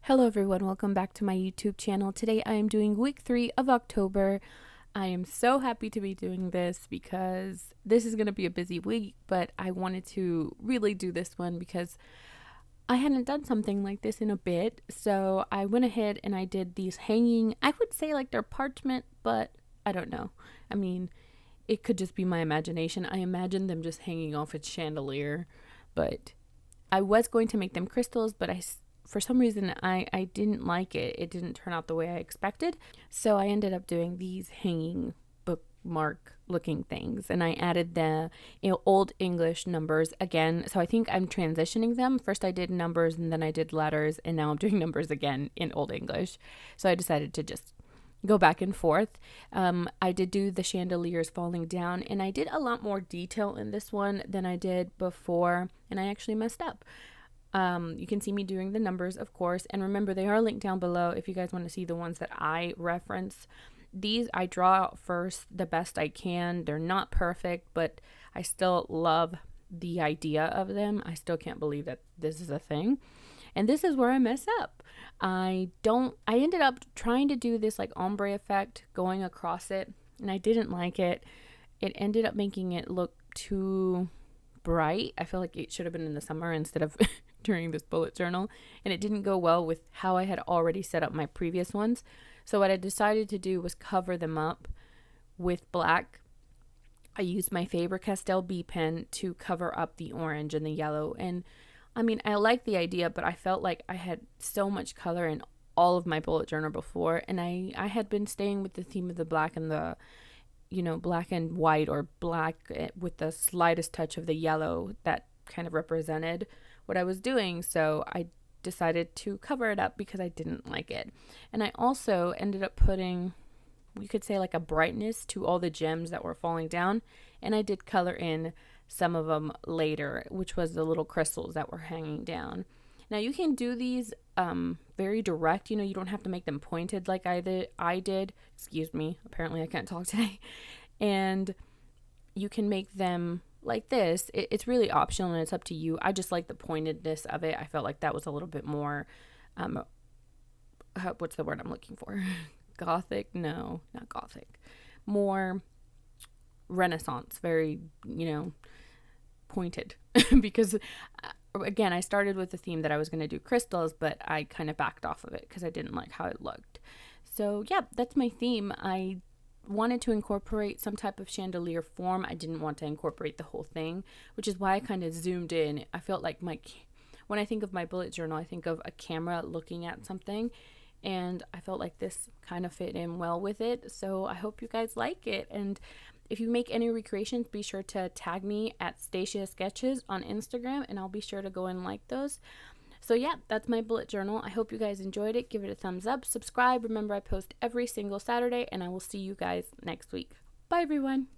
Hello everyone, welcome back to my YouTube channel. Today I am doing week 3 of October. I am so happy to be doing this because this is going to be a busy week, but I wanted to really do this one because I hadn't done something like this in a bit. So I went ahead and I did these hanging, I would say like they're parchment, but I don't know. I mean, it could just be my imagination. I imagine them just hanging off its chandelier, but I was going to make them crystals, but for some reason I didn't like it. It didn't turn out the way I expected. So I ended up doing these hanging bookmark looking things, and I added the Old English numbers again. So I think I'm transitioning them. First I did numbers and then I did letters, and now I'm doing numbers again in Old English. So I decided to just go back and forth. I did do the chandeliers falling down, and I did a lot more detail in this one than I did before, and I actually messed up. You can see me doing the numbers, of course, and remember they are linked down below if you guys want to see the ones that I reference. These I draw out first the best I can. They're not perfect, but I still love the idea of them. I still can't believe that this is a thing. And this is where I mess up. I ended up trying to do this like ombre effect going across it, and I didn't like it. It ended up making it look too bright. I feel like it should have been in the summer instead of during this bullet journal, and it didn't go well with how I had already set up my previous ones. So what I decided to do was cover them up with black. I used my Faber Castell B pen to cover up the orange and the yellow, and I mean, I like the idea, but I felt like I had so much color in all of my bullet journal before, and I had been staying with the theme of the black and the black and white, or black with the slightest touch of the yellow that kind of represented what I was doing. So I decided to cover it up because I didn't like it. And I also ended up putting, you could say, like a brightness to all the gems that were falling down, and I did color in some of them later, which was the little crystals that were hanging down. Now you can do these very direct, you don't have to make them pointed like I did. Excuse me, apparently I can't talk today. And you can make them like this. It's really optional and it's up to you. I just like the pointedness of it. I felt like that was a little bit more, what's the word I'm looking for? Gothic? No, not Gothic. More Renaissance, very, pointed. Because again, I started with the theme that I was going to do crystals, but I kind of backed off of it because I didn't like how it looked. So yeah, that's my theme. I wanted to incorporate some type of chandelier form. I didn't want to incorporate the whole thing, which is why I kind of zoomed in. I felt like when I think of my bullet journal, I think of a camera looking at something, and I felt like this kind of fit in well with it. So I hope you guys like it, and if you make any recreations, be sure to tag me at Stacia Sketches on Instagram, and I'll be sure to go and like those. So yeah, that's my bullet journal. I hope you guys enjoyed it. Give it a thumbs up. Subscribe. Remember, I post every single Saturday, and I will see you guys next week. Bye, everyone.